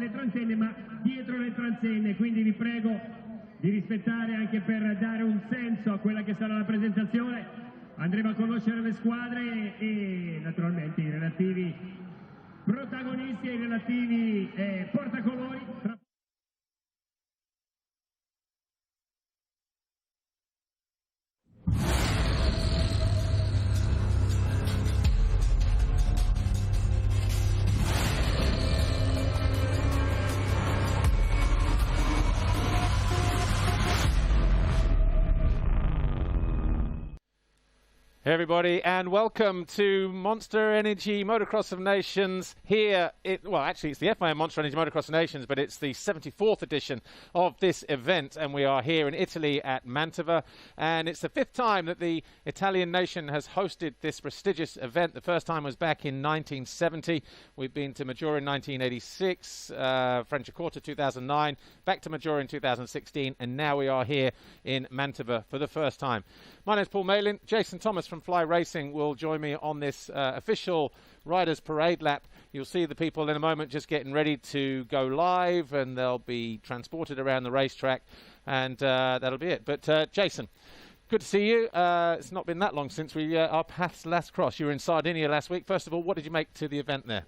le transenne, ma dietro le transenne, quindi vi prego di rispettare anche per dare un senso a quella che sarà la presentazione. Andremo a conoscere le squadre e naturalmente i relativi protagonisti e i relativi portacolori. Hey everybody, and welcome to Monster Energy Motocross of Nations here. Well, actually, it's the FIM Monster Energy Motocross of Nations, but it's the 74th edition of this event, and we are here in Italy at Mantova, and it's the 5th time that the Italian nation has hosted this prestigious event. The first time was back in 1970. We've been to Maggiore in 1986, Franciacorta 2009, back to Maggiore in 2016, and now we are here in Mantova for the first time. My name's Paul Malin. Jason Thomas from Fly Racing will join me on this official Riders Parade lap. You'll see the people in a moment just getting ready to go live, and they'll be transported around the racetrack, and that'll be it. But Jason, good to see you. It's not been that long since our paths last crossed. You were in Sardinia last week. First of all, what did you make to the event there?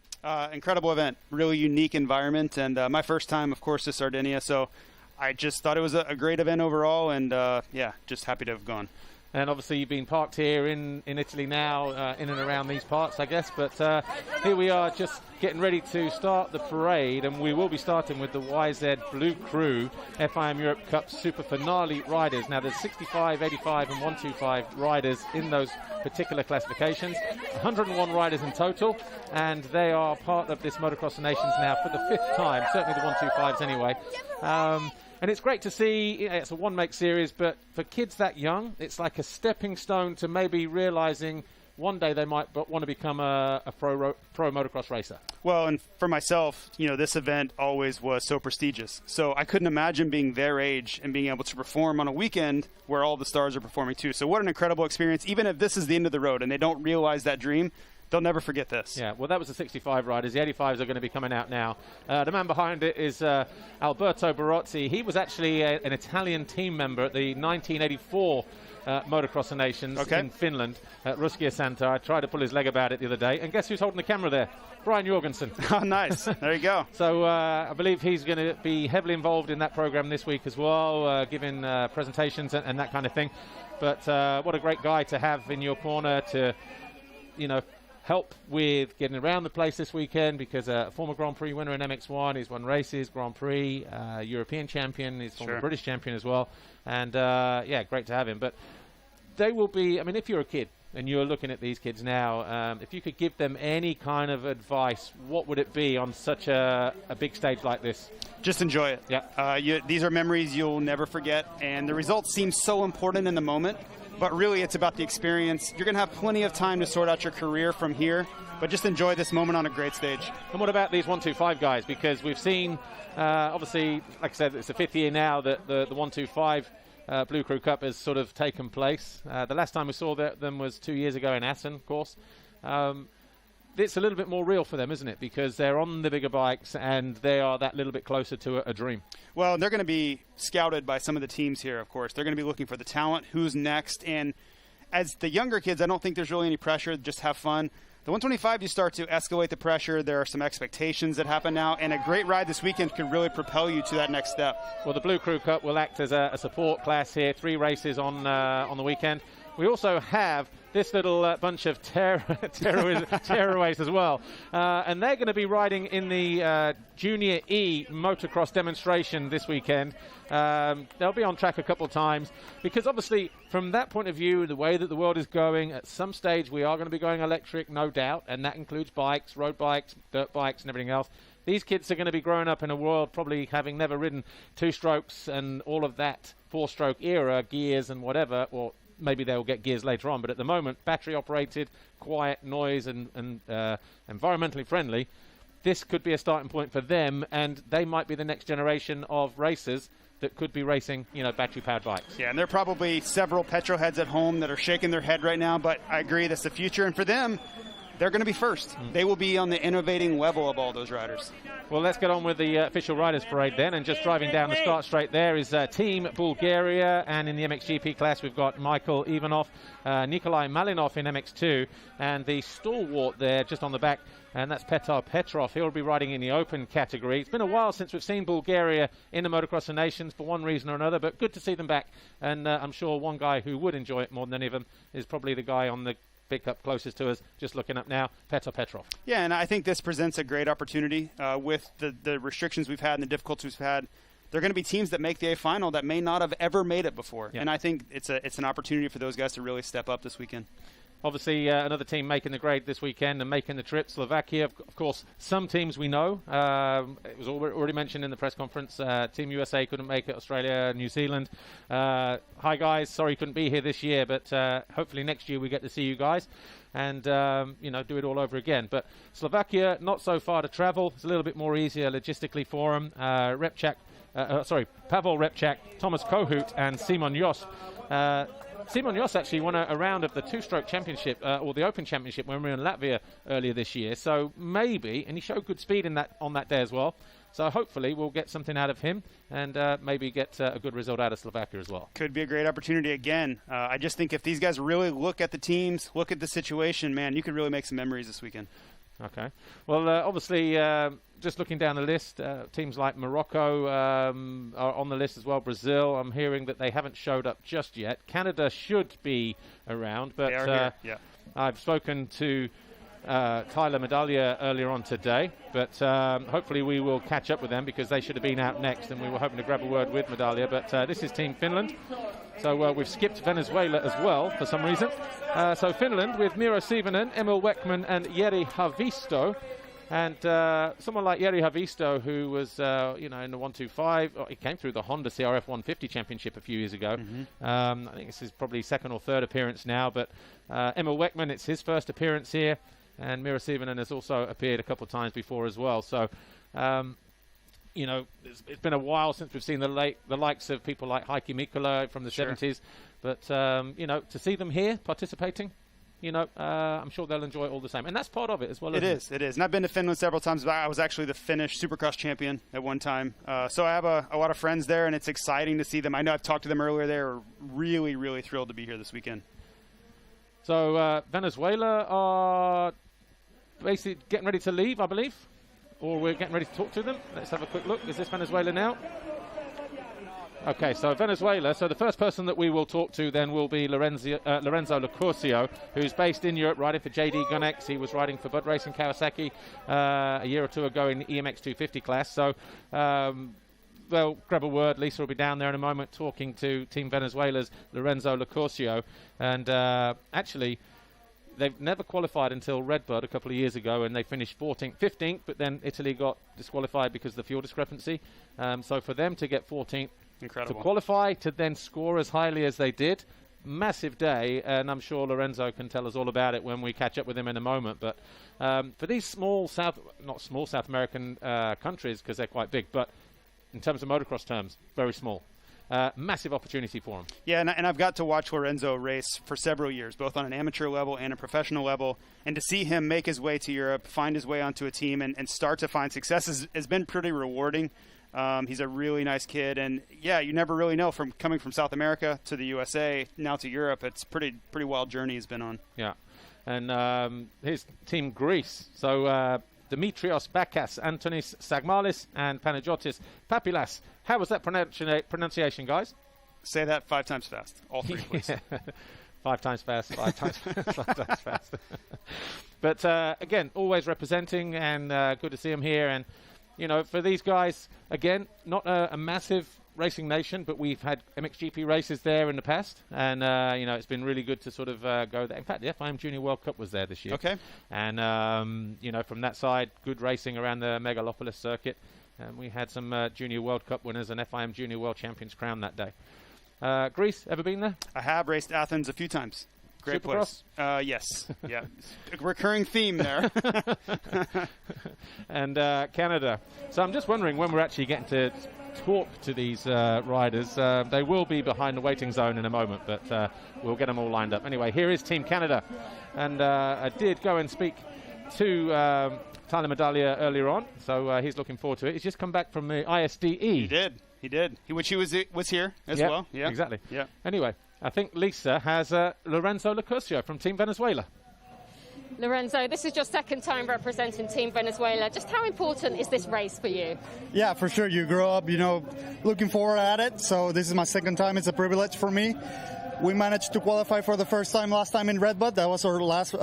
Incredible event, really unique environment, and my first time, of course, to Sardinia, so I just thought it was a great event overall, and yeah, just happy to have gone. And obviously you've been parked here in Italy now, in and around these parts, I guess. But here we are just getting ready to start the parade, and we will be starting with the YZ Blue Crew FIM Europe Cup Super Finale riders. Now there's 65, 85 and 125 riders in those particular classifications. 101 riders in total, and they are part of this Motocross of Nations now for the 5th time, certainly the 125s anyway. And it's great to see, it's a one-make series, but for kids that young, it's like a stepping stone to maybe realizing one day they might want to become a pro motocross racer. Well, and for myself, you know, this event always was so prestigious. So I couldn't imagine being their age and being able to perform on a weekend where all the stars are performing too. So what an incredible experience, even if this is the end of the road and they don't realize that dream. They'll never forget this. Yeah, well, that was the 65 riders. The 85s are going to be coming out now. The man behind it is Alberto Barazzi. He was actually an Italian team member at the 1984 Motocross of Nations in Finland at Ruskea Santa. I tried to pull his leg about it the other day. And guess who's holding the camera there? Brian Jorgensen. Oh, nice. There you go. So I believe he's going to be heavily involved in that program this week as well, giving presentations and that kind of thing. But what a great guy to have in your corner to, you know, help with getting around the place this weekend, because a former Grand Prix winner in MXoN, he's won races, Grand Prix, European champion, he's former British champion as well, and yeah, great to have him. But they will be, I mean, if you're a kid and you're looking at these kids now, if you could give them any kind of advice, what would it be on such a big stage like this? Just enjoy it. Yeah. These are memories you'll never forget, and the results seem so important in the moment. But really, it's about the experience. You're going to have plenty of time to sort out your career from here, but just enjoy this moment on a great stage. And what about these 125 guys? Because we've seen, obviously, like I said, it's the 5th year now that the 125 Blue Crew Cup has sort of taken place. The last time we saw them was 2 years ago in Assen, of course. It's a little bit more real for them, isn't it? Because they're on the bigger bikes and they are that little bit closer to a dream. Well, they're going to be scouted by some of the teams here, of course. They're going to be looking for the talent, who's next. And as the younger kids, I don't think there's really any pressure. Just have fun. The 125, you start to escalate the pressure. There are some expectations that happen now. And a great ride this weekend could really propel you to that next step. Well, the Blue Crew Cup will act as a support class here. 3 races on the weekend. We also have this little bunch of tearaways as well. And they're going to be riding in the Junior E motocross demonstration this weekend. They'll be on track a couple of times, because obviously from that point of view, the way that the world is going, at some stage we are going to be going electric, no doubt, and that includes bikes, road bikes, dirt bikes and everything else. These kids are going to be growing up in a world probably having never ridden 2-strokes and all of that 4-stroke era, gears and whatever, or maybe they'll get gears later on, but at the moment, battery operated, quiet, noise and environmentally friendly. This could be a starting point for them, and they might be the next generation of racers that could be racing, you know, battery-powered bikes. Yeah, and there are probably several petrol heads at home that are shaking their head right now, but I agree, that's the future. And for them, they're going to be first. They will be on the innovating level of all those riders. Well, let's get on with the official riders parade then. And just driving down the start straight there is Team Bulgaria. And in the MXGP class, we've got Michael Ivanov, Nikolai Malinov in MX2, and the stalwart there just on the back, and that's Petar Petrov. He'll be riding in the open category. It's been a while since we've seen Bulgaria in the Motocross of Nations for one reason or another, but good to see them back. And I'm sure one guy who would enjoy it more than any of them is probably the guy on the pickup closest to us, just looking up now, Petar Petrov. Yeah, and I think this presents a great opportunity with the restrictions we've had and the difficulties we've had. There are going to be teams that make the A final that may not have ever made it before. Yeah. And I think it's an opportunity for those guys to really step up this weekend. Obviously, another team making the grade this weekend and making the trip, Slovakia. Of course, some teams we know. It was already mentioned in the press conference. Team USA couldn't make it, Australia, New Zealand. Hi, guys. Sorry you couldn't be here this year, but hopefully next year we get to see you guys and, do it all over again. But Slovakia, not so far to travel. It's a little bit more easier logistically for them. Pavel Repchak, Thomas Kohut, and Simon Jos. Simon Jos actually won a round of the two-stroke championship, or the Open Championship, when we were in Latvia earlier this year. So maybe, and he showed good speed on that day as well. So hopefully we'll get something out of him and maybe get a good result out of Slovakia as well. Could be a great opportunity again. I just think if these guys really look at the teams, look at the situation, man, you could really make some memories this weekend. Okay. Well, obviously, just looking down the list, teams like Morocco are on the list as well. Brazil, I'm hearing that they haven't showed up just yet. Canada should be around, but they are here. Yeah. I've spoken to Tyler Medallia earlier on today, but hopefully we will catch up with them because they should have been out next, and we were hoping to grab a word with Medallia. But this is Team Finland. So we've skipped Venezuela as well for some reason. So Finland with Miro Siivonen, Emil Weckman, and Jeri Haavisto. And someone like Jeri Haavisto, who was, in the 125, he came through the Honda CRF 150 Championship a few years ago. I think this is probably second or third appearance now. But Emil Weckman, it's his first appearance here. And Miro Siivonen has also appeared a couple of times before as well. So, it's been a while since we've seen the likes of people like Heikki Mikkola from the 70s. But, to see them here participating, I'm sure they'll enjoy it all the same. And that's part of it as well. It is. And I've been to Finland several times. I was actually the Finnish Supercross champion at one time. So I have a lot of friends there, and it's exciting to see them. I know I've talked to them earlier. They're really, really thrilled to be here this weekend. So Venezuela are basically getting ready to leave, I believe. Or we're getting ready to talk to them. Let's have a quick look. Is this Venezuela now? Okay, so Venezuela. So the first person that we will talk to then will be Lorenzo Locurcio, who's based in Europe, riding for JD Gunnex. He was riding for Bud Racing Kawasaki a year or two ago in the EMX 250 class. So they'll grab a word. Lisa will be down there in a moment talking to Team Venezuela's Lorenzo Locurcio. And actually, they've never qualified until Redbud a couple of years ago, and they finished 15th, but then Italy got disqualified because of the fuel discrepancy. So for them to get 14th, incredible, to qualify, to then score as highly as they did, massive day, and I'm sure Lorenzo can tell us all about it when we catch up with him in a moment. But for these not small South American countries, because they're quite big, but in terms of motocross terms, very small. Massive opportunity for him. Yeah, and I've got to watch Lorenzo race for several years, both on an amateur level and a professional level. And to see him make his way to Europe, find his way onto a team, and start to find success has been pretty rewarding. He's a really nice kid. And, yeah, you never really know, from coming from South America to the USA, now to Europe. It's pretty wild journey he's been on. Yeah. And his team Greece. So Dimitrios Bakas, Antonis Sagmalis, and Panagiotis Papilas. How was that pronunciation, guys? Say that 5 times fast. All 3, please. 5 times fast, 5 times fast, 5 times fast. But, again, always representing, and good to see him here. And, for these guys, again, not a massive racing nation, but we've had MXGP races there in the past, and it's been really good to sort of go there. In fact, the FIM Junior World Cup was there this year. Okay. And from that side, good racing around the Megalopolis circuit, and we had some Junior World Cup winners and FIM Junior World Champions crowned that day. Greece, ever been there? I have raced Athens a few times. Great Supercross? place. Yes. Yeah. A recurring theme there. And Canada. So I'm just wondering when we're actually getting to talk to these riders. They will be behind the waiting zone in a moment, but we'll get them all lined up. Anyway, here is Team Canada. And I did go and speak to Tyler Medaglia earlier on, so he's looking forward to it. He's just come back from the ISDE. He did. Which he was here as well. Yeah, exactly. Yeah. Anyway, I think Lisa has Lorenzo Locurcio from Team Venezuela. Lorenzo, this is your second time representing Team Venezuela. Just how important is this race for you? Yeah, for sure. You grow up, looking forward at it. So this is my second time. It's a privilege for me. We managed to qualify for the first time last time in Redbud. That was our last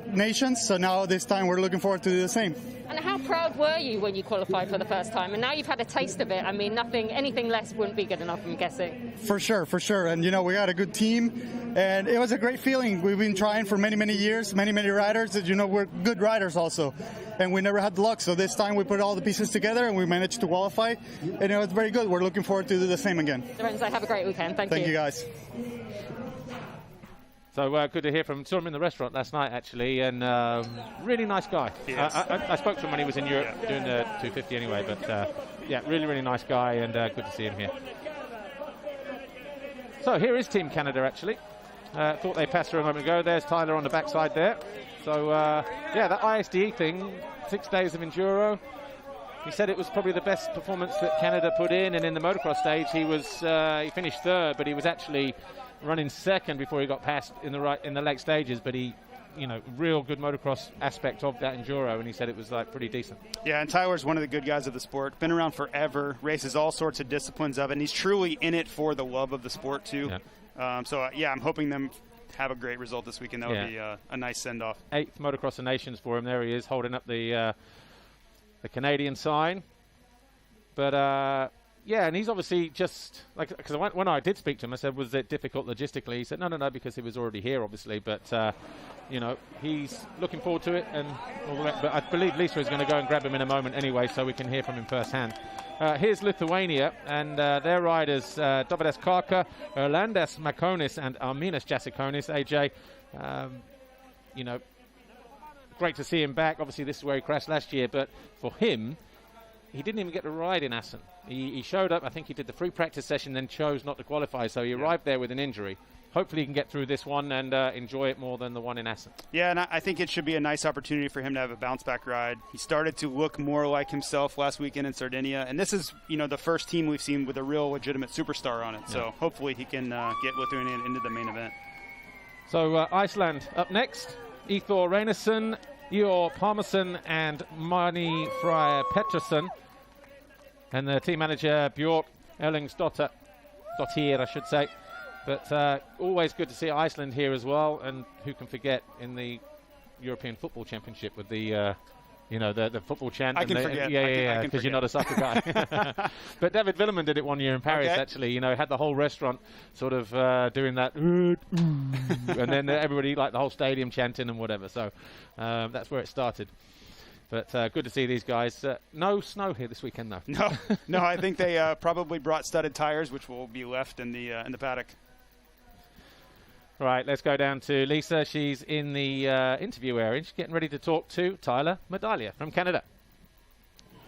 nations. So now this time we're looking forward to do the same. And how proud were you when you qualified for the first time? And now you've had a taste of it. I mean, anything less wouldn't be good enough, I'm guessing. For sure. And, we got a good team. And it was a great feeling. We've been trying for many, many years, many, many riders. We're good riders also. And we never had the luck. So this time we put all the pieces together and we managed to qualify. And it was very good. We're looking forward to do the same again. Lorenzo, have a great weekend. Thank you. Thank you, guys. So good to hear from him. Saw him in the restaurant last night, actually, and really nice guy. Yes. I spoke to him when he was in Europe doing the 250 anyway, but yeah, really, really nice guy, and good to see him here. So here is Team Canada, actually. Thought they passed through a moment ago. There's Tyler on the backside there. So, yeah, that ISDE thing, 6 days of enduro. He said it was probably the best performance that Canada put in, and in the motocross stage he finished third, but he was actually running second before he got past in the late stages, but he, real good motocross aspect of that enduro, and he said it was pretty decent. Yeah, and Tyler's one of the good guys of the sport. Been around forever, races all sorts of disciplines of it, and he's truly in it for the love of the sport too. Yeah. Yeah, I'm hoping them have a great result this weekend. That would be a nice send-off. 8th Motocross of Nations for him. There he is, holding up the Canadian sign. But yeah, and he's obviously just because when I did speak to him, I said, was it difficult logistically? He said, no, because he was already here, obviously. But he's looking forward to it, and all the rest. But I believe Lisa is going to go and grab him in a moment anyway, so we can hear from him firsthand. Here's Lithuania, and their riders, Dovydas Karka, Erlandas Makonis, and Arminas Jasikonis. AJ, great to see him back. Obviously, this is where he crashed last year, but for him, he didn't even get to ride in Assen. He showed up, I think he did the free practice session, then chose not to qualify, so he arrived there with an injury. Hopefully he can get through this one and enjoy it more than the one in Assen. Yeah, and I think it should be a nice opportunity for him to have a bounce-back ride. He started to look more like himself last weekend in Sardinia, and this is, the first team we've seen with a real legitimate superstar on it, so hopefully he can get Lithuania into the main event. So Iceland up next. Ethor Reynesson, Ior Parmesan, and Marni Freyr Pettersson. And the team manager, Björk Erlingsdottir, I should say. But always good to see Iceland here as well. And who can forget in the European Football Championship with the, the football chant. I can forget. Yeah, because you're not a soccer guy. But David Villeman did it one year in Paris, actually. Had the whole restaurant sort of doing that. And then everybody, the whole stadium chanting and whatever. So that's where it started. But good to see these guys. No snow here this weekend, though. No, I think they probably brought studded tires, which will be left in the paddock. Right, let's go down to Lisa. She's in the interview area. She's getting ready to talk to Tyler Medaglia from Canada.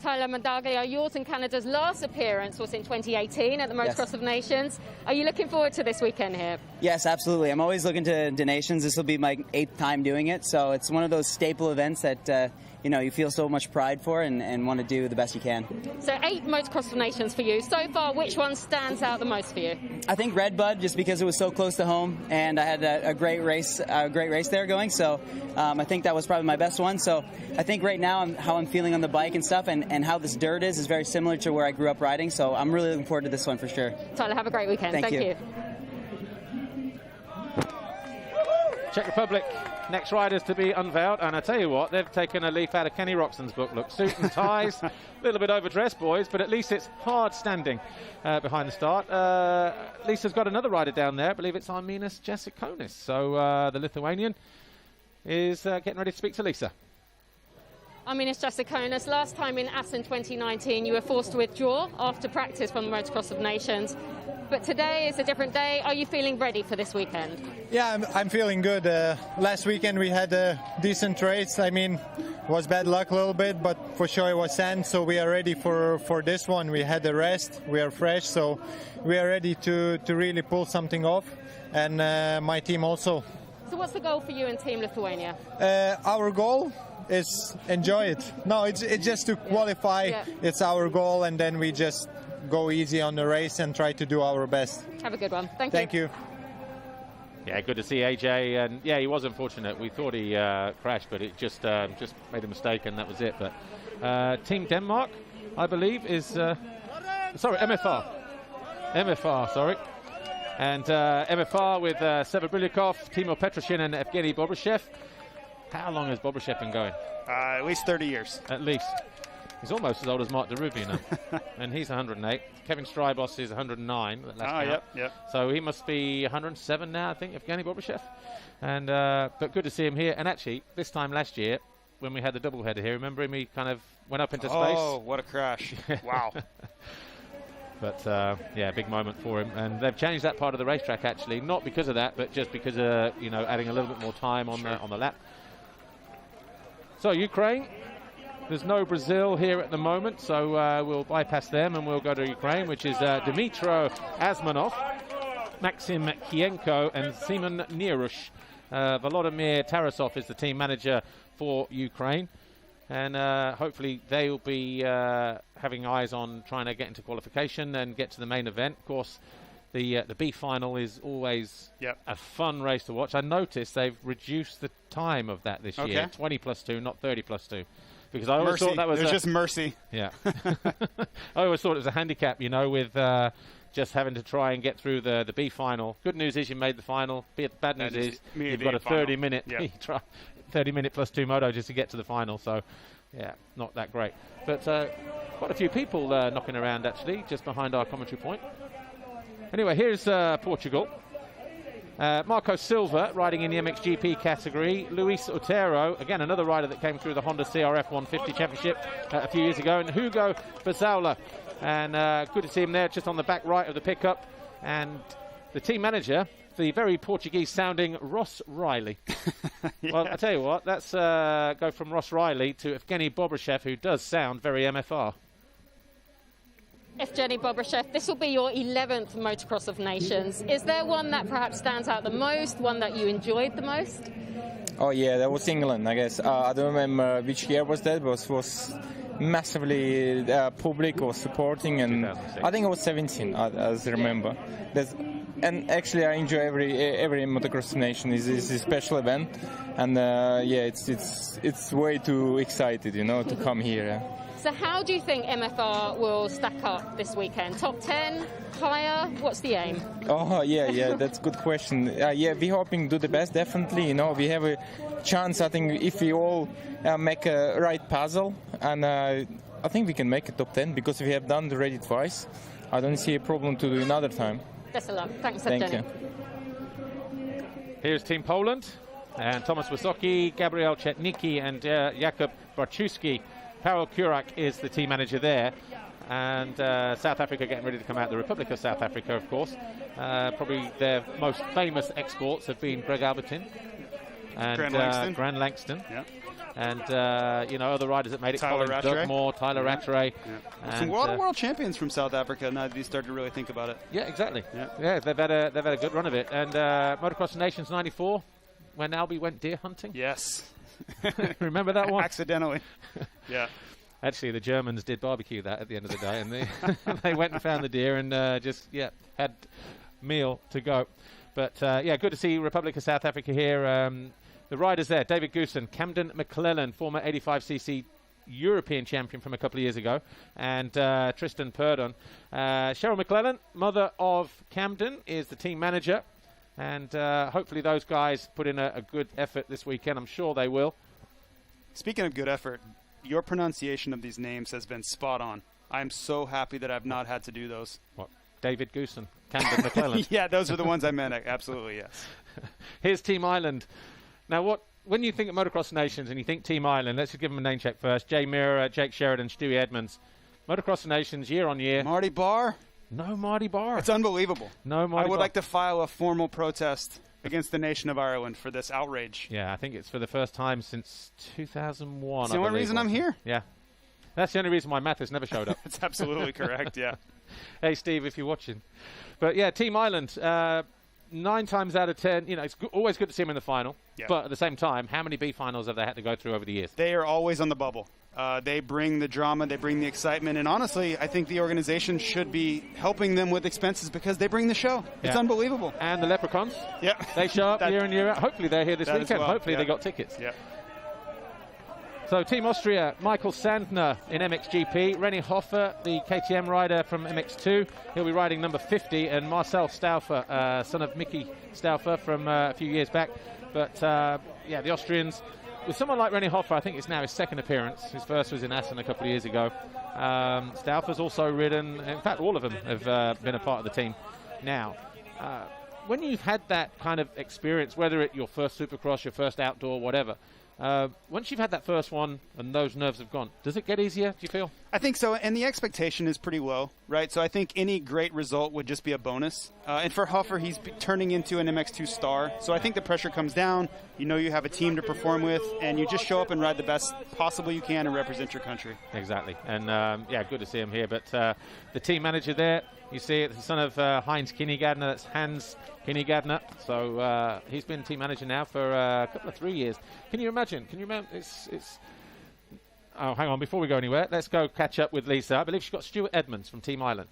Tyler Medaglia, yours and Canada's last appearance was in 2018 at the Motocross of Nations. Are you looking forward to this weekend here? Yes, absolutely. I'm always looking to Nations. This will be my 8th time doing it, so it's one of those staple events that you feel so much pride for and want to do the best you can. So 8 Motocross of Nations for you. So far, which one stands out the most for you? I think Redbud, just because it was so close to home, and I had a great race there going. So I think that was probably my best one. So I think right now how I'm feeling on the bike and stuff, and how this dirt is very similar to where I grew up riding. So I'm really looking forward to this one for sure. Tyler, have a great weekend. Thank you. Czech Republic. Next riders to be unveiled, and I tell you what, they've taken a leaf out of Kenny Roxon's book. Look, suit and ties, a little bit overdressed, boys, but at least it's hard standing behind the start. Lisa's got another rider down there. I believe it's Arminas Jasikonis. So the Lithuanian is getting ready to speak to Lisa. I mean, it's Jessica Konas. Last time in Assen 2019, you were forced to withdraw after practice from the Motocross of Nations. But today is a different day. Are you feeling ready for this weekend? Yeah, I'm feeling good. Last weekend we had a decent race. I mean, it was bad luck a little bit, but for sure it was sand, so we are ready for this one. We had a rest, we are fresh, so we are ready to really pull something off, and my team also. So what's the goal for you and Team Lithuania? Our goal is enjoy it. No, it's just to qualify. Yeah. It's our goal, and then we just go easy on the race and try to do our best. Have a good one. Thank you. Thank you. Yeah, good to see AJ, and yeah, he was unfortunate. We thought he crashed, but it just made a mistake, and that was it. But Team Denmark, I believe, is sorry, MFR, sorry. And MFR with Seba Brilyakov, Timo Petrosyan, and Evgeny Bobryshev. How long has Bobryshev been going? At least 30 years. At least. He's almost as old as Mark DeRubie now. And he's 108. Kevin Strybos is 109. Yep. So he must be 107 now, I think, Evgeny Bobryshev. And but good to see him here. And actually, this time last year, when we had the doubleheader here, remember him? He kind of went up into space. Oh, what a crash. Wow. But, yeah, big moment for him. And they've changed that part of the racetrack, actually. Not because of that, but just because of, you know, adding a little bit more time on the lap. So, Ukraine. There's no Brazil here at the moment, so we'll bypass them and we'll go to Ukraine, which is Dmytro Asmanov, Maxim Kienko, and Simon Nierush. Volodymyr Tarasov is the team manager for Ukraine. And hopefully they'll be having eyes on trying to get into qualification and get to the main event. Of course, the B final is always a fun race to watch. I noticed they've reduced the time of that this year, 20+2, not 30+2. Because I always thought that was just mercy. Yeah. I always thought it was a handicap, you know, with just having to try and get through the B final. Good news is you made the final. Bad news is you've got a 30-minute 30-minute +2 moto just to get to the final. So, yeah, not that great. But quite a few people knocking around, actually, just behind our commentary point. Anyway, here's Portugal. Marco Silva riding in the MXGP category. Luis Otero, again another rider that came through the Honda CRF 150 Championship a few years ago. And Hugo Bazaula, and good to see him there just on the back right of the pickup. And the team manager, the very Portuguese sounding Ross Riley. Well, I tell you what, let's go from Ross Riley to Evgeny Bobryshev, who does sound very MFR. Evgeny Bobryshev, this will be your 11th Motocross of Nations. Is there one that perhaps stands out the most, one that you enjoyed the most? Oh yeah, that was England, I guess. I don't remember which year was that, but it was massively public was supporting, and I think it was 17, as I remember. And actually, I enjoy every Motocross Nation. It's a special event, and yeah, it's way too excited, you know, to come here. So how do you think MFR will stack up this weekend? Top 10? Higher? What's the aim? Oh, yeah, that's a good question. Yeah, we're hoping to do the best, definitely. You know, we have a chance, I think, if we all make a right puzzle, and I think we can make a top 10, because we have done the already twice. I don't see a problem to do another time. Best of luck. Thanks, Thank Evgeny. you. Here's Team Poland, and Tomasz Wysocki, Gabriel Chetnicki, and Jakub Barczewski. Karol Kurak is the team manager there. And South Africa getting ready to come out. The Republic of South Africa, of course. Probably their most famous exports have been Greg Albertin and Grant Langston. Yep. And, you know, other riders that made it. Tyler Rattray. More, Tyler Rattray. Yeah. Some world champions from South Africa now that you start to really think about it. Yeah, exactly. Yeah, they've had a good run of it. And Motocross Nations 94, when Albie went deer hunting. Yes. Remember that one? Accidentally. Yeah. Actually, the Germans did barbecue that at the end of the day, and they went and found the deer and had meal to go. But yeah, good to see Republic of South Africa here. The riders there: David Goosen, Camden McClellan, former 85cc European champion from a couple of years ago, and Tristan Purdon. Cheryl McClellan, mother of Camden, is the team manager. And hopefully those guys put in a good effort this weekend. I'm sure they will. Speaking of good effort, your pronunciation of these names has been spot on. I'm so happy that I've not had to do those. What? David Goosen, Camden McClellan. Yeah, those are the ones I meant. Absolutely, yes. Here's Team Ireland. Now, what when you think of Motocross Nations and you think Team Ireland, let's just give them a name check first. Jay Mirror, Jake Sheridan, Stewie Edmonds. Motocross Nations year on year. Marty Barr? No Marty Barr. It's unbelievable. No Marty Barr. I would like to file a formal protest against the nation of Ireland for this outrage. Yeah, I think it's for the first time since 2001. It's the only reason I'm here. Yeah. That's the only reason my math has never showed up. That's absolutely correct, yeah. Hey, Steve, if you're watching. But, yeah, Team Ireland, 9 times out of 10, you know, it's always good to see them in the final. Yeah. But at the same time, how many B finals have they had to go through over the years? They are always on the bubble. They bring the drama, they bring the excitement, and honestly, I think the organization should be helping them with expenses because they bring the show. Yeah. It's unbelievable. And the Leprechauns, yeah, they show up year in, year out. Hopefully they're here this weekend. Well. Hopefully they got tickets. Yeah. So Team Austria, Michael Sandner in MXGP, René Hofer, the KTM rider from MX2. He'll be riding number 50, and Marcel Stauffer, son of Mickey Stauffer from a few years back. But, yeah, the Austrians, with someone like René Hofer, I think it's now his second appearance. His first was in Assen a couple of years ago. Stauffer's also ridden, in fact, all of them have been a part of the team now. When you've had that kind of experience, whether it's your first Supercross, your first outdoor, whatever, once you've had that first one and those nerves have gone, does it get easier, do you feel? I think so, and the expectation is pretty low, right? So I think any great result would just be a bonus. And for Hofer, he's turning into an MX2 star. So I think the pressure comes down. You know you have a team to perform with, and you just show up and ride the best possible you can and represent your country. Exactly. And, yeah, good to see him here. But the team manager there, you see it, the son of Heinz Kinnegardner, that's Hans Kinnegardner. So he's been team manager now for a couple of 3 years. Can you imagine? It's oh, hang on, before we go anywhere, let's go catch up with Lisa. I believe she's got Stuart Edmonds from Team Ireland.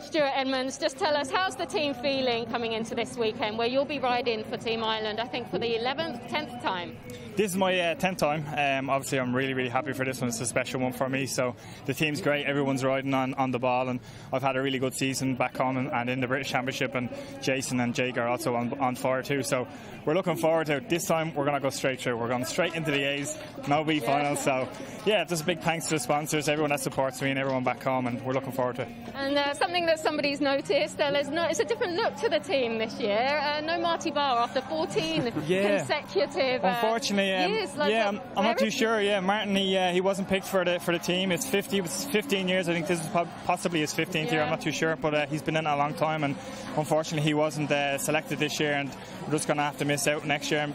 Stuart Edmonds, just tell us, how's the team feeling coming into this weekend where you'll be riding for Team Ireland, I think for the 11th, 10th time? This is my 10th time. Obviously, I'm really, really happy for this one. It's a special one for me. So the team's great. Everyone's riding on the ball, and I've had a really good season back home and in the British Championship. And Jason and Jake are also on fire too. So we're looking forward to it. This time, we're going to go straight through. We're going straight into the A's, no B finals. So yeah, just a big thanks to the sponsors, everyone that supports me, and everyone back home. And we're looking forward to it. And something that somebody's noticed, it's a different look to the team this year. No Marty Barr after 14 consecutive unfortunately, years. I'm not too sure. Yeah, Martin, he wasn't picked for the team. It was 15 years. I think this is possibly his 15th year. I'm not too sure, but he's been in a long time, and unfortunately he wasn't selected this year, and we're just going to have to miss out next year.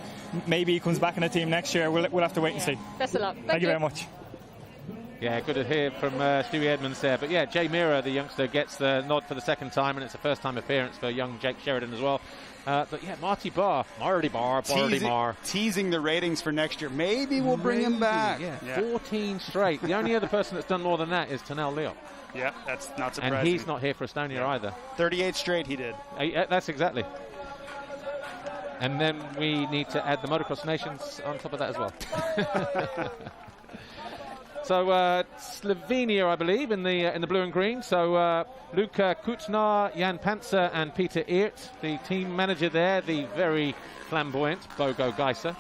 Maybe he comes back in the team next year. We'll have to wait and see. Best of luck. Thank you very much. Yeah, good to hear from Stewie Edmonds there. But yeah, Jay Mirror, the youngster, gets the nod for the second time, and it's a first-time appearance for young Jake Sheridan as well. But yeah, Marty Barr. Teasing the ratings for next year. Maybe we'll bring him back. Yeah. 14 straight. The only other person that's done more than that is Tanel Leop. Yeah, that's not surprising. And he's not here for Estonia either. 38 straight he did. That's exactly. And then we need to add the Motocross Nations on top of that as well. So Slovenia, I believe, in the blue and green. So Luka Kutnar, Jan Panzer, and Peter Eert, the team manager there, the very flamboyant Bogo Geiser.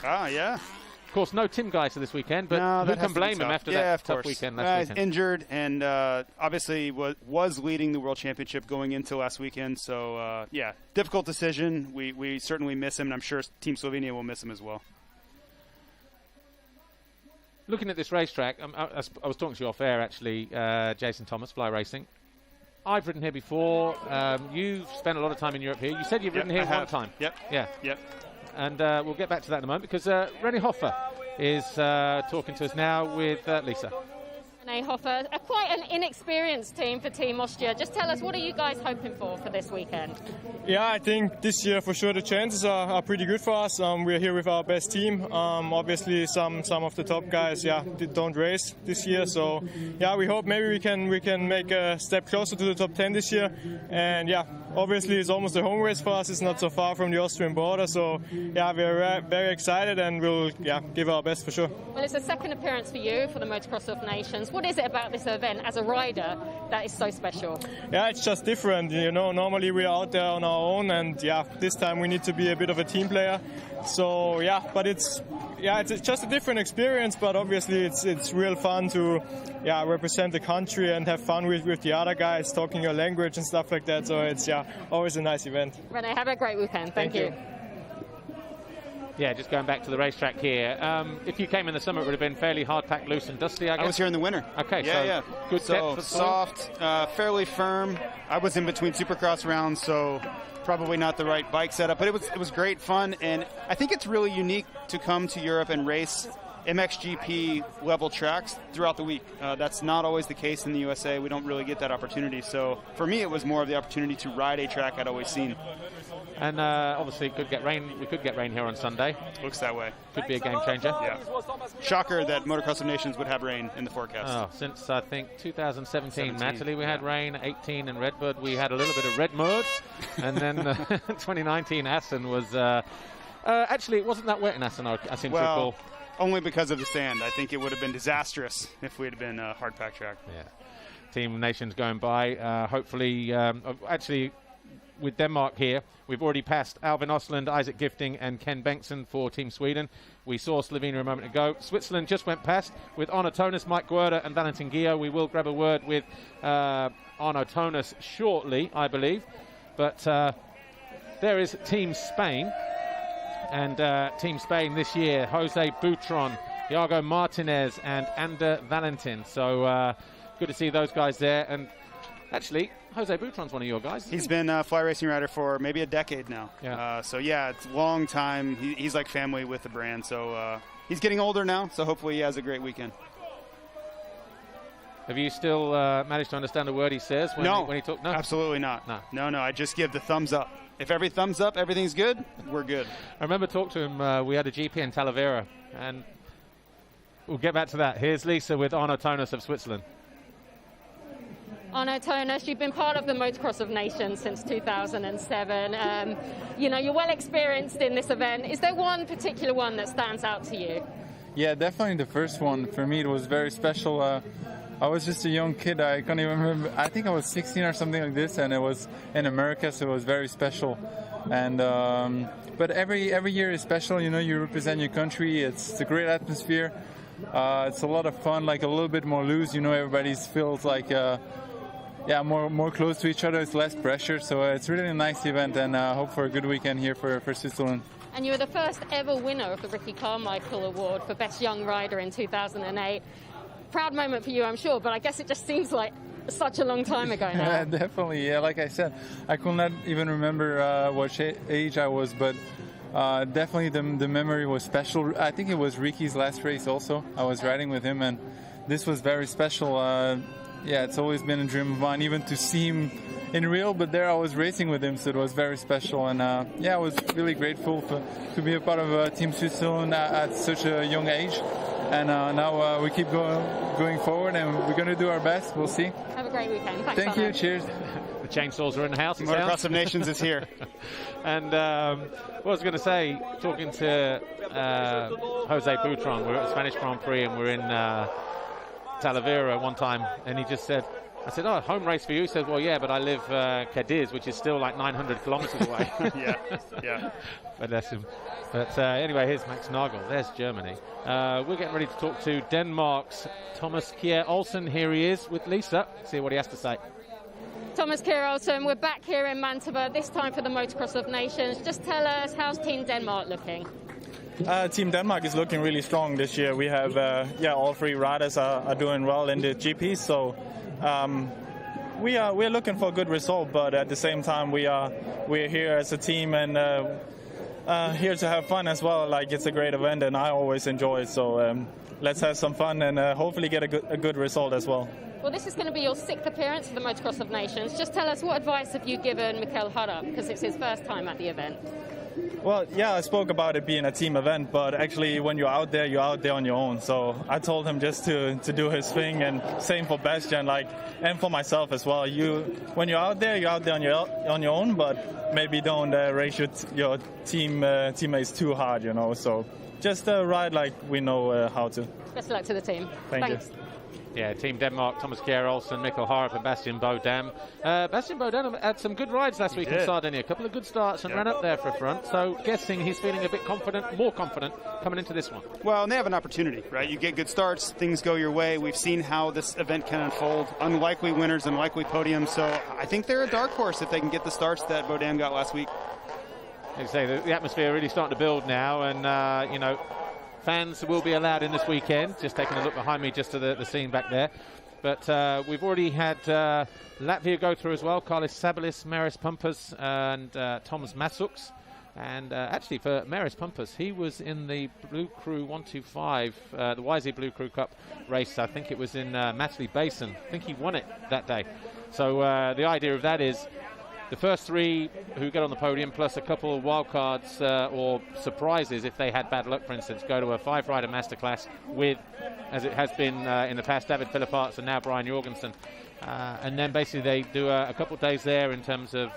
Ah, yeah. Of course, no Tim Geiser this weekend, but who can blame him after that tough weekend last weekend? He's injured, and obviously was leading the World Championship going into last weekend. So, yeah, difficult decision. We certainly miss him, and I'm sure Team Slovenia will miss him as well. Looking at this racetrack, I was talking to you off air, actually, Jason Thomas, Fly Racing. I've ridden here before. You've spent a lot of time in Europe here. You said you've ridden here one time. Yep. Yeah. Yep. And we'll get back to that in a moment, because René Hofer is talking to us now with Lisa. René Hofer, quite an inexperienced team for Team Austria. Just tell us, what are you guys hoping for this weekend? Yeah, I think this year for sure the chances are pretty good for us. We're here with our best team. Obviously, some of the top guys, don't race this year. So, yeah, we hope maybe we can make a step closer to the top 10 this year. And yeah, obviously it's almost a home race for us. It's not so far from the Austrian border. So, yeah, we're very excited, and we'll give our best for sure. Well, it's a second appearance for you for the Motocross of Nations. What is it about this event as a rider that is so special? Yeah, it's just different. You know, normally we are out there on our own, and this time we need to be a bit of a team player. So but it's just a different experience. But obviously it's real fun to represent the country and have fun with the other guys, talking your language and stuff like that. So it's always a nice event. René, have a great weekend. Thank you. Yeah, just going back to the racetrack here. If you came in the summer, it would have been fairly hard-packed, loose and dusty, I guess. I was here in the winter. Okay, yeah. Good so depth. Soft, fairly firm. I was in between Supercross rounds, so probably not the right bike setup, but it was great fun, and I think it's really unique to come to Europe and race MXGP level tracks throughout the week. That's not always the case in the USA. We don't really get that opportunity. So for me, it was more of the opportunity to ride a track I'd always seen. And obviously, it could get rain. We could get rain here on Sunday. Looks that way. Could be a game changer. Yeah. Shocker that Motocross of Nations would have rain in the forecast. Oh, since I think 2017, Matterley, we had rain. 18 in Redbud, we had a little bit of red mud, and then 2019 Assen was. Actually, it wasn't that wet in Assen. I seem to recall. Only because of the sand. I think it would have been disastrous if we had been a hard pack track. Yeah. Team Nations going by. Hopefully, actually, with Denmark here, we've already passed Alvin Osland, Isaac Gifting, and Ken Bengtsson for Team Sweden. We saw Slovenia a moment ago. Switzerland just went past with Arno Tonis, Mike Guerda, and Valentin Guillot. We will grab a word with Arno Tonis shortly, I believe. But there is Team Spain. And Team Spain this year, Jose Butron, Iago Martinez, and Ander Valentin. So good to see those guys there. And actually, Jose Butron's one of your guys. He's been a fly racing rider for maybe a decade now. Yeah. So yeah, it's a long time. He's like family with the brand. So he's getting older now. So hopefully he has a great weekend. Have you still managed to understand a word he says when he talks? No, absolutely not. No. I just give the thumbs up. If every thumbs up, everything's good, we're good. I remember talking to him. We had a GP in Talavera, and we'll get back to that. Here's Lisa with Arno Tonis of Switzerland. Arno Tonis, you've been part of the Motocross of Nations since 2007. You're well experienced in this event. Is there one particular one that stands out to you? Yeah, definitely the first one. For me, it was very special. I was just a young kid. I can't even remember. I think I was 16 or something like this, and it was in America, so it was very special. And but every year is special. You represent your country. It's a great atmosphere. It's a lot of fun, like a little bit more loose. Everybody feels like more close to each other. It's less pressure, so it's really a nice event, and I hope for a good weekend here for Switzerland. And you were the first ever winner of the Ricky Carmichael Award for Best Young Rider in 2008. Proud moment for you, I'm sure, but I guess it just seems like such a long time ago now. Yeah, definitely. Yeah, like I said, I could not even remember what age I was, but definitely the memory was special. I think it was Ricky's last race also. I was riding with him, and this was very special. Yeah, it's always been a dream of mine, even to see him in real, but there I was racing with him, so it was very special. And yeah, I was really grateful to be a part of Team Switzerland at such a young age. And now we keep going forward, and we're going to do our best. We'll see. Have a great weekend. Thanks, Thank you. Cheers. The chainsaws are in the house. Motocross of Nations is here. And what I was going to say, talking to Jose Butron, we're at the Spanish Grand Prix, and we're in Talavera one time, and he just said, I said, oh, home race for you? He said, well, yeah, but I live Cadiz, which is still like 900 kilometers away. yeah. But that's him. But anyway, here's Max Nagel. There's Germany. We're getting ready to talk to Denmark's Thomas Kjær Olsen. Here he is with Lisa. See what he has to say. Thomas Kjær Olsen, we're back here in Mantova, this time for the Motocross of Nations. Just tell us, how's Team Denmark looking? Team Denmark is looking really strong this year. We have, all three riders are doing well in the GP, so we're looking for a good result. But at the same time, we're here as a team and here to have fun as well. Like, it's a great event, and I always enjoy it. So let's have some fun and hopefully get a good result as well. Well, this is going to be your 6th appearance at the Motocross of Nations. Just tell us, what advice have you given Mikael Harder, because it's his first time at the event? Well, yeah, I spoke about it being a team event, but actually when you're out there on your own. So I told him just to do his thing, and same for Bastian, and for myself as well. When you're out there on your own, but maybe don't race your teammates too hard, So just ride like we know how to. Best of luck to the team. Thanks. Yeah, Team Denmark, Thomas Kjær Olsen, Mikkel Harup and Bastian Bodam. Bastian Bodam had some good rides last week in Sardinia. A couple of good starts and ran up there for a front. So guessing he's feeling a bit more confident coming into this one. Well, and they have an opportunity, right? You get good starts, things go your way. We've seen how this event can unfold. Unlikely winners, unlikely podiums. So I think they're a dark horse if they can get the starts that Bodam got last week. Like I say, the atmosphere really starting to build now, and you know, fans will be allowed in this weekend. Just taking a look behind me, just to the scene back there. But we've already had Latvia go through as well. Karlis Sabalis, Maris Pumpas, and Toms Masuks. And actually, for Maris Pumpas, he was in the Blue Crew 125, the YZ Blue Crew Cup race. I think it was in Matterley Basin. I think he won it that day. So the idea of that is the first three who get on the podium, plus a couple of wild cards or surprises if they had bad luck, for instance, go to a 5-rider masterclass with, as it has been in the past, David Philipparts and now Brian Jorgensen. And then basically they do a couple of days there in terms of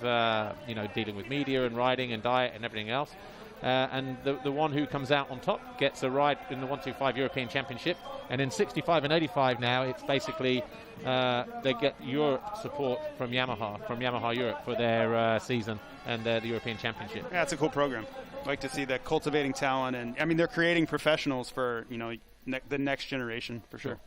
you know, dealing with media and riding and diet and everything else. And the one who comes out on top gets a ride in the 125 European Championship. And in 65 and 85 now, it's basically they get Europe support from Yamaha Europe for their season and the European Championship. Yeah, it's a cool program. I like to see that cultivating talent, and I mean they're creating professionals for, you know, the next generation for sure.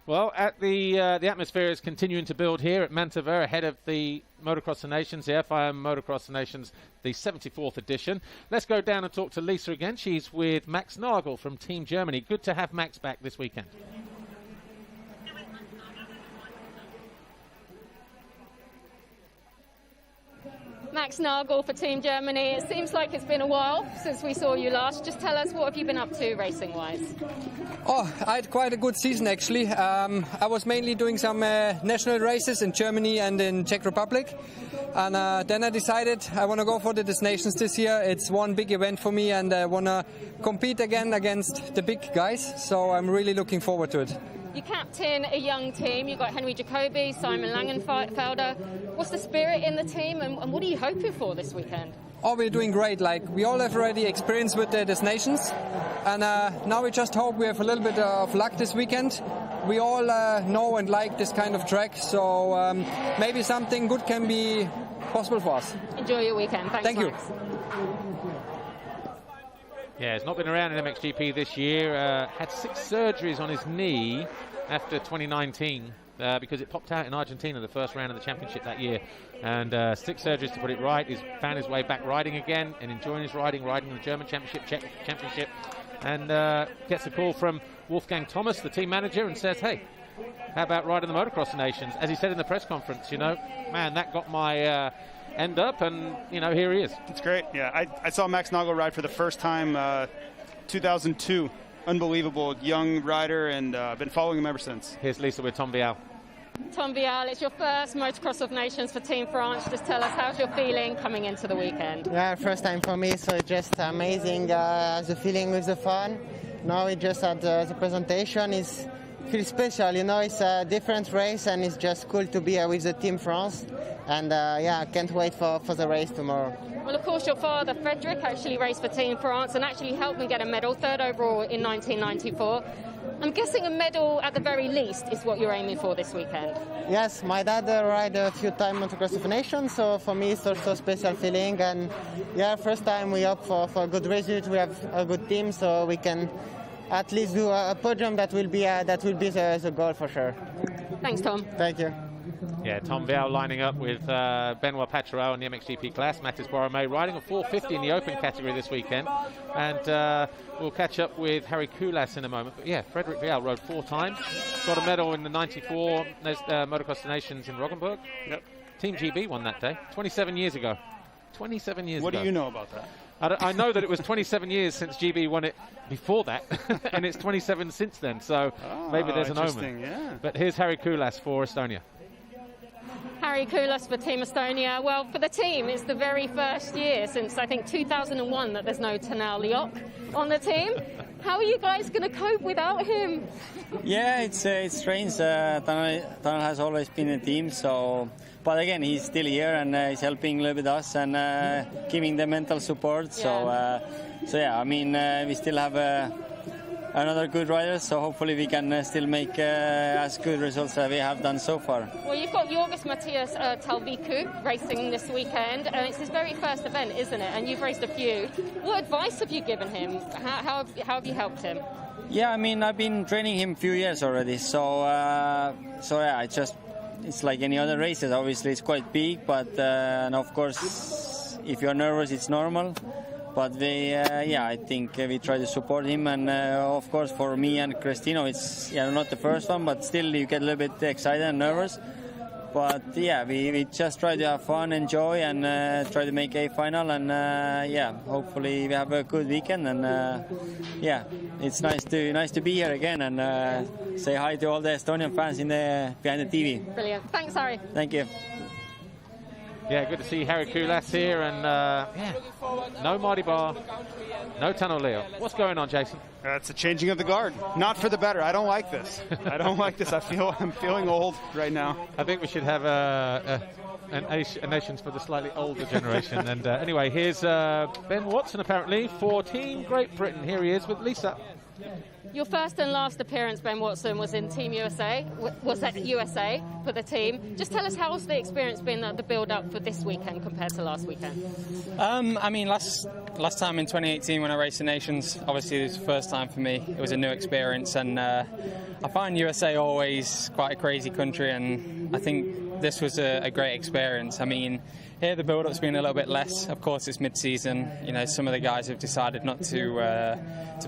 Well, the atmosphere is continuing to build here at Mantova ahead of the Motocross of Nations, the FIM Motocross of Nations, the 74th edition. Let's go down and talk to Lisa again. She's with Max Nagel from Team Germany. Good to have Max back this weekend. Max Nagel for Team Germany. It seems like it's been a while since we saw you last. Just tell us, what have you been up to racing-wise? Oh, I had quite a good season actually. I was mainly doing some national races in Germany and in Czech Republic. And then I decided I want to go for the destinations this year. It's one big event for me, and I want to compete again against the big guys. So I'm really looking forward to it. You captain a young team. You've got Henry Jacobi, Simon Langenfelder. What's the spirit in the team, and what are you hoping for this weekend? Oh, we're doing great. Like, we all have already experience with the destinations, and now we just hope we have a little bit of luck this weekend. We all know and like this kind of track, so maybe something good can be possible for us. Enjoy your weekend. Thanks, Thank you. Max. Yeah, he's not been around in MXGP this year. Had 6 surgeries on his knee after 2019 because it popped out in Argentina the first round of the championship that year. And 6 surgeries to put it right. He's found his way back riding again and enjoying his riding the German championship, Czech championship. And gets a call from Wolfgang Thomas, the team manager, and says, hey, how about riding the Motocross Nations? As he said in the press conference, you know, man, that got my end up, and you know, here he is. It's great. Yeah, I saw Max Nagel ride for the first time 2002. Unbelievable young rider, and been following him ever since. Here's Lisa with Tom Vial. Tom Vial, it's your first Motocross of Nations for Team France. Just tell us, how's your feeling coming into the weekend? Yeah, first time for me, so just amazing. The feeling with the fun. Now we just had the presentation. It feels special, you know. It's a different race, and it's just cool to be with the Team France. And yeah, I can't wait for the race tomorrow. Well, of course, your father, Frederick, actually raced for Team France and actually helped me get a medal, 3rd overall in 1994. I'm guessing a medal at the very least is what you're aiming for this weekend. Yes, my dad ride a few times Motocross of Nations, so for me it's also a special feeling. And yeah, first time we hope for a good result. We have a good team, so we can at least do a podium. That will be the goal for sure. Thanks, Tom. Thank you. Yeah, Tom Vial lining up with Benoit Patterell in the MXGP class. Mathis Borromée riding a 450 in the open category this weekend. And we'll catch up with Harry Koulas in a moment. But yeah, Frederick Vial rode 4 times. Got a medal in the 94 Motocross Nations in Roggenburg. Yep. Team GB won that day, 27 years ago. 27 years ago. What do you know about that? I know that it was 27 years since GB won it before that, and it's 27 since then. So maybe there's an omen. Yeah. But here's Harry Koulas for Estonia. Harry Koulas for Team Estonia. Well, for the team, it's the very first year since, I think, 2001 that there's no Tanel Liok on the team. How are you guys going to cope without him? Yeah, it's strange. Tanel has always been in the team, so... But again, he's still here, and he's helping a little bit us and giving the mental support. Yeah. So yeah, I mean, we still have another good rider, so hopefully we can still make as good results as we have done so far. Well, you've got Jorgis Matthias Talviku racing this weekend, and it's his very first event, isn't it? And you've raced a few. What advice have you given him? How have you helped him? Yeah, I mean, I've been training him a few years already, so yeah, it's like any other races. Obviously, it's quite big, but and of course, if you're nervous, it's normal. But I think we try to support him, and of course for me and Cristino, it's not the first one, but still you get a little bit excited and nervous. But we just try to have fun, enjoy, and try to make a final, and hopefully we have a good weekend. And it's nice to be here again and say hi to all the Estonian fans behind the TV. Brilliant. Thanks, Harry. Thank you. Yeah, good to see Harry Kulas here, and no Marty Bar, no Tano Leo. What's going on, Jason? It's a changing of the guard. Not for the better. I don't like this. I don't like this. I'm feeling old right now. I think we should have a nations for the slightly older generation. And anyway, here's Ben Watson apparently for Team Great Britain. Here he is with Lisa. Your first and last appearance, Ben Watson, was in Team USA, was at USA for the team. Just tell us, how's the experience been at the build-up for this weekend compared to last weekend? I mean, last time in 2018 when I raced the Nations, obviously it was the first time for me. It was a new experience, and I find USA always quite a crazy country, and I think this was a great experience. I mean, here the build-up's been a little bit less. Of course, it's mid-season. You know, some of the guys have decided not to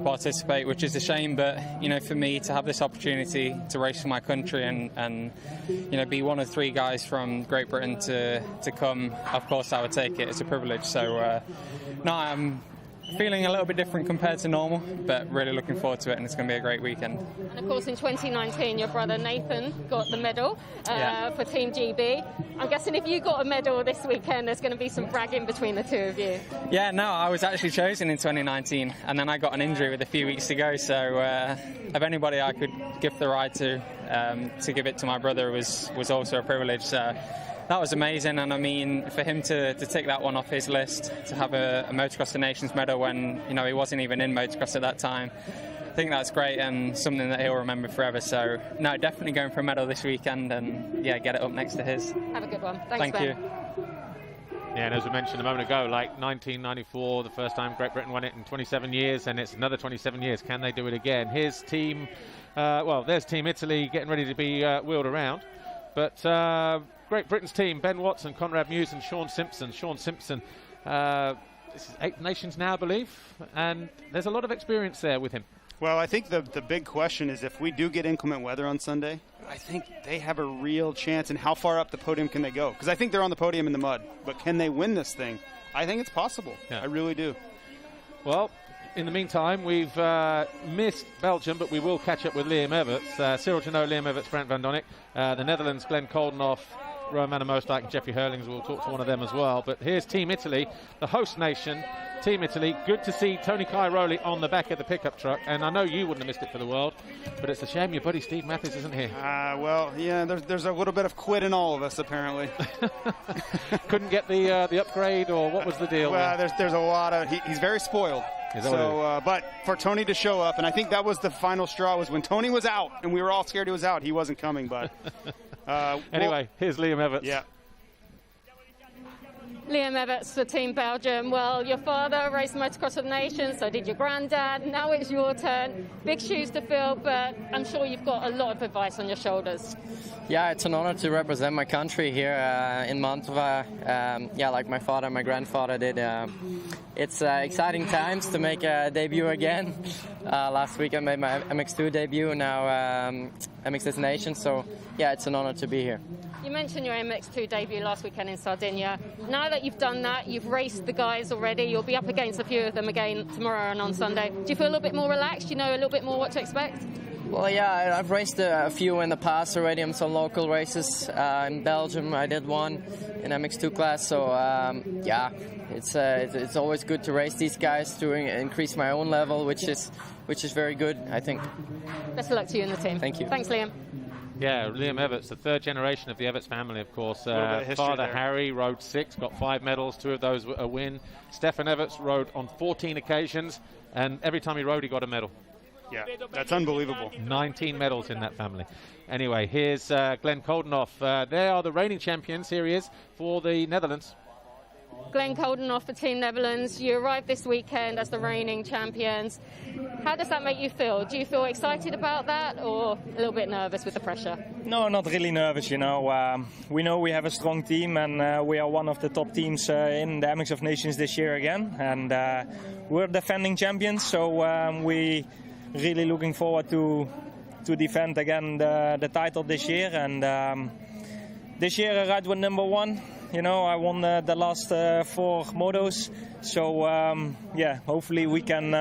participate, which is a shame. But you know, for me to have this opportunity to race for my country and you know, be one of 3 guys from Great Britain to come, of course I would take it. It's a privilege. So no, I'm feeling a little bit different compared to normal, but really looking forward to it, and it's going to be a great weekend. And of course in 2019 your brother Nathan got the medal for Team GB. I'm guessing if you got a medal this weekend there's going to be some bragging between the two of you. Yeah, no, I was actually chosen in 2019 and then I got an injury with a few weeks to go, so if anybody I could give the ride to give it to my brother was also a privilege. So that was amazing, and I mean, for him to tick that one off his list, to have a Motocross of Nations medal when, you know, he wasn't even in motocross at that time, I think that's great and something that he'll remember forever. So no, definitely going for a medal this weekend, and yeah, get it up next to his. Have a good one. Thanks, Thank Ben. you. Yeah, and as we mentioned a moment ago, like 1994, the first time Great Britain won it in 27 years, and it's another 27 years. Can they do it again? Here's Team, there's Team Italy getting ready to be wheeled around. But Great Britain's team, Ben Watson, Conrad Muse and Sean Simpson. Sean Simpson, this is 8 nations now, I believe, and there's a lot of experience there with him. Well, I think the big question is if we do get inclement weather on Sunday, I think they have a real chance. And how far up the podium can they go? Because I think they're on the podium in the mud. But can they win this thing? I think it's possible. Yeah. I really do. Well, in the meantime, we've missed Belgium, but we will catch up with Liam Everts. Cyril Janot, Liam Everts, Brent van Donnick. The Netherlands, Glenn Koldenoff, Roman Mosdijk and Jeffrey Hurlings. We'll talk to one of them as well. But here's Team Italy, the host nation. Team Italy, good to see Tony Cairoli on the back of the pickup truck, and I know you wouldn't have missed it for the world, but it's a shame your buddy Steve Mathis isn't here. Well, yeah, there's a little bit of quit in all of us, apparently. Couldn't get the upgrade, or what was the deal? Well, there's a lot of, he's very spoiled. So, but for Tony to show up, and I think that was the final straw, was when Tony was out, and we were all scared he was out. He wasn't coming, but anyway, here's Liam Everts. Yeah. Liam Everts for Team Belgium. Well, your father raced Motocross of Nations, so did your granddad. Now it's your turn. Big shoes to fill, but I'm sure you've got a lot of advice on your shoulders. Yeah, it's an honor to represent my country here in Mantova. Like my father and my grandfather did. It's exciting times to make a debut again. Last week I made my MX2 debut, now MX Destination, so yeah, it's an honor to be here. You mentioned your MX2 debut last weekend in Sardinia. Now that you've done that, you've raced the guys already, you'll be up against a few of them again tomorrow and on Sunday. Do you feel a little bit more relaxed? You know a little bit more what to expect? Well, yeah, I've raced a few in the past already on some local races. In Belgium, I did one in MX2 class, so yeah, it's always good to race these guys to increase my own level, which is very good, I think. Best of luck to you and the team. Thank you. Thanks, Liam. Yeah, Liam Everts, the third generation of the Everts family, of course. Father there. Harry rode 6, got 5 medals, 2 of those were a win. Stefan Everts rode on 14 occasions, and every time he rode, he got a medal. Yeah, that's unbelievable. 19 medals in that family. Anyway, here's Glenn Koldenoff. They are the reigning champions. Here he is for the Netherlands. Glenn Koldenoff for Team Netherlands. You arrived this weekend as the reigning champions. How does that make you feel? Do you feel excited about that or a little bit nervous with the pressure? No, not really nervous, you know. We know we have a strong team, and we are one of the top teams in the MX of Nations this year again. And we're defending champions, so we really looking forward to defend again the title this year. And this year I ride with number 1. You know, I won the last 4 motos, so yeah, hopefully we can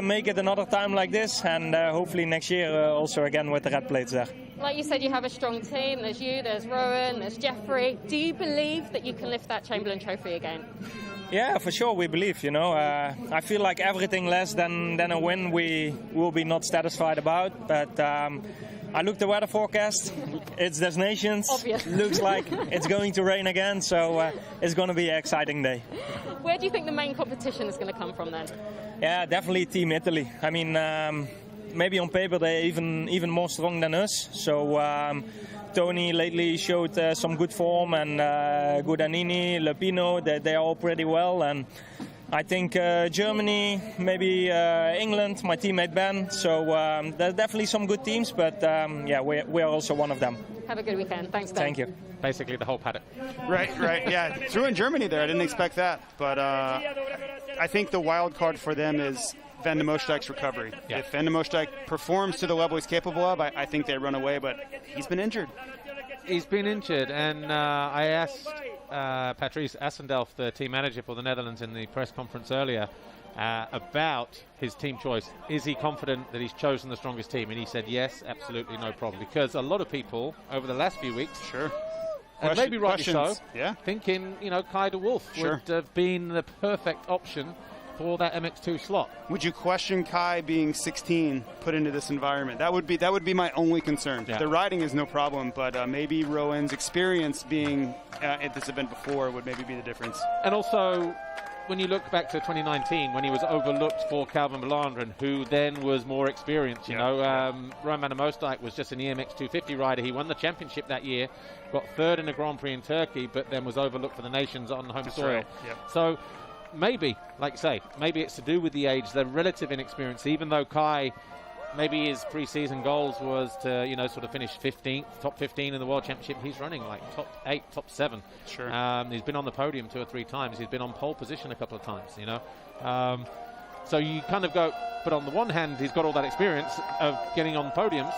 make it another time like this, and hopefully next year also again with the red plates there. Like you said, you have a strong team. There's you, there's Rowan, there's Jeffrey. Do you believe that you can lift that Chamberlain Trophy again? Yeah, for sure we believe, you know. I feel like everything less than a win we will be not satisfied about, but I looked at the weather forecast. It's Des Nations. Obvious. Looks like it's going to rain again, so it's going to be an exciting day. Where do you think the main competition is going to come from then? Yeah, definitely Team Italy. I mean, maybe on paper they're even more strong than us. So Tony lately showed some good form, and Guadagnini, Lepino, they are all pretty well. And I think Germany, maybe England, my teammate Ben. So there's definitely some good teams, but yeah, we are also one of them. Have a good weekend. Thanks, Ben. Thank you. Basically the whole paddock. Right. Yeah, threw in Germany there. I didn't expect that. But I think the wild card for them is Van de Moosdijk's recovery. Yeah. If Van de Moosdijk performs to the level he's capable of, I think they run away, but he's been injured. He's been injured, and I asked Patrice Assendelf, the team manager for the Netherlands, in the press conference earlier about his team choice. Is he confident that he's chosen the strongest team? And he said yes, absolutely, no problem. Because a lot of people over the last few weeks, and maybe rightly so, thinking, you know, Kai de Wolf would have been the perfect option for that MX2 slot. Would you question Kai being 16 put into this environment? That would be my only concern. Yeah. The riding is no problem, but maybe Rowan's experience being at this event before would maybe be the difference. And also, when you look back to 2019, when he was overlooked for Calvin Belandren, who then was more experienced, you know, Rowan van der Moosdijk was just an EMX 250 rider. He won the championship that year, got 3rd in the Grand Prix in Turkey, but then was overlooked for the Nations on home soil. Right. Yep. So maybe, like you say, maybe it's to do with the age, the relative inexperience, even though Kai, maybe his pre-season goals was to, you know, sort of finish 15th, top 15 in the World Championship. He's running like top 8, top 7. He's been on the podium 2 or 3 times. He's been on pole position a couple of times, you know. So you kind of go, but on the one hand, he's got all that experience of getting on podiums.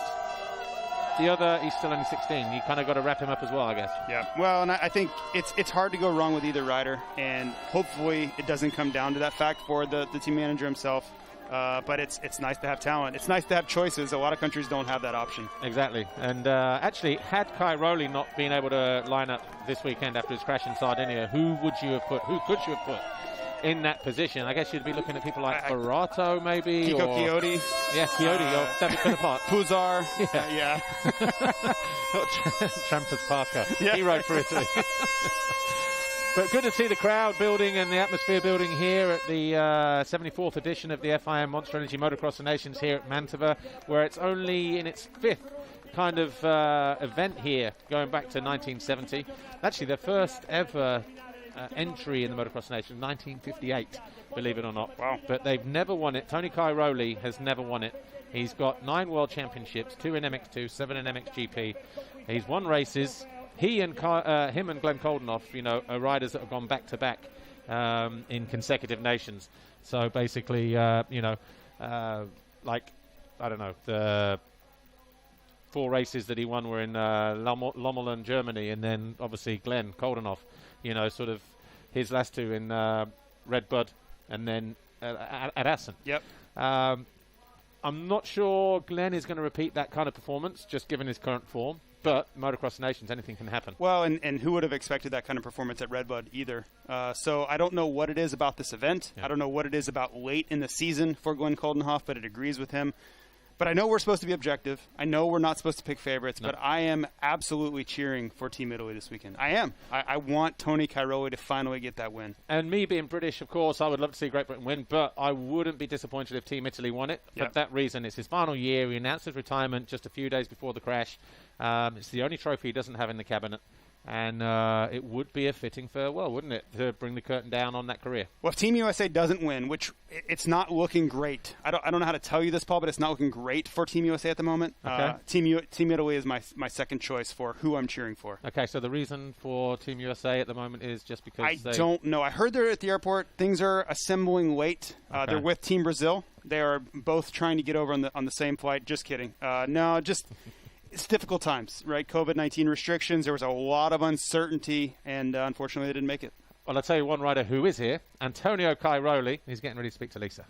The other, he's still only 16. You kind of got to wrap him up as well, I guess. Yeah. Well, and I think it's hard to go wrong with either rider, and hopefully it doesn't come down to that fact for the team manager himself. But it's nice to have talent. It's nice to have choices. A lot of countries don't have that option. Exactly. And actually, had Kai Rowley not been able to line up this weekend after his crash in Sardinia, who could you have put in that position? I guess you'd be looking at people like Barato, maybe. Kiko Chiodi. Yeah, Chiodi or David Philippart. Puzar. Yeah. Trampers Parker. Yeah. He rode for Italy. But good to see the crowd building and the atmosphere building here at the 74th edition of the FIM Monster Energy Motocross of Nations here at Mantova, where it's only in its 5th kind of event here, going back to 1970. Actually, their first ever entry in the Motocross Nation, 1958, believe it or not. Wow. But they've never won it. Tony Kai Rowley has never won it. He's got 9 World Championships, 2 in MX2, 7 in MXGP. He's won races. He and him and Glenn Koldenoff, you know, are riders that have gone back-to-back in consecutive nations. So basically, you know, like, I don't know, the 4 races that he won were in Lommel, Germany, and then obviously Glenn Koldenoff, you know, sort of his last 2 in Red Bud, and then at Assen. Yep. I'm not sure Glenn is going to repeat that kind of performance, just given his current form. But Motocross Nations, anything can happen. Well, and who would have expected that kind of performance at Red Bud either? So I don't know what it is about this event. Yeah. I don't know what it is about late in the season for Glenn Koldenoff, but it agrees with him. But I know we're supposed to be objective. I know we're not supposed to pick favorites, but I am absolutely cheering for Team Italy this weekend. I am. I want Tony Kai Rowley to finally get that win. And me being British, of course, I would love to see Great Britain win, but I wouldn't be disappointed if Team Italy won it. For that reason, it's his final year. He announced his retirement just a few days before the crash. It's the only trophy he doesn't have in the cabinet. And it would be a fitting farewell, wouldn't it, to bring the curtain down on that career? Well, if Team USA doesn't win, which it's not looking great. I don't know how to tell you this, Paul, but it's not looking great for Team USA at the moment. Okay. Team Italy is my second choice for who I'm cheering for. Okay, so the reason for Team USA at the moment is just because I don't know. I heard they're at the airport. Things are assembling late. Okay. They're with Team Brazil. They are both trying to get over on the same flight. Just kidding. No, just... It's difficult times, right? COVID-19 restrictions. There was a lot of uncertainty, and unfortunately, they didn't make it. Well, I'll tell you one rider who is here, Antonio Cairoli. He's getting ready to speak to Lisa.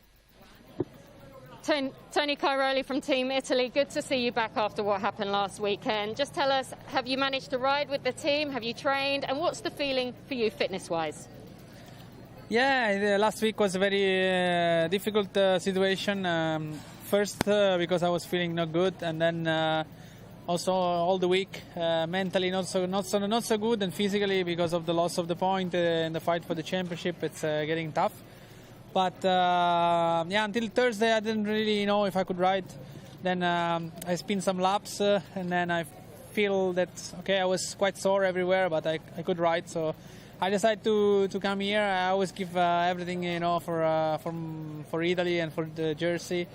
Tony Cairoli from Team Italy. Good to see you back after what happened last weekend. Just tell us, have you managed to ride with the team? Have you trained? And what's the feeling for you fitness-wise? Yeah, last week was a very difficult situation. First, because I was feeling not good, and then also all the week mentally not so good, and physically because of the loss of the point in the fight for the championship. It's getting tough. But yeah, until Thursday I didn't really know if I could ride. Then I spun some laps, and then I feel that okay, I was quite sore everywhere, but I could ride. So I decided to come here. I always give everything, you know, for Italy and for the jersey.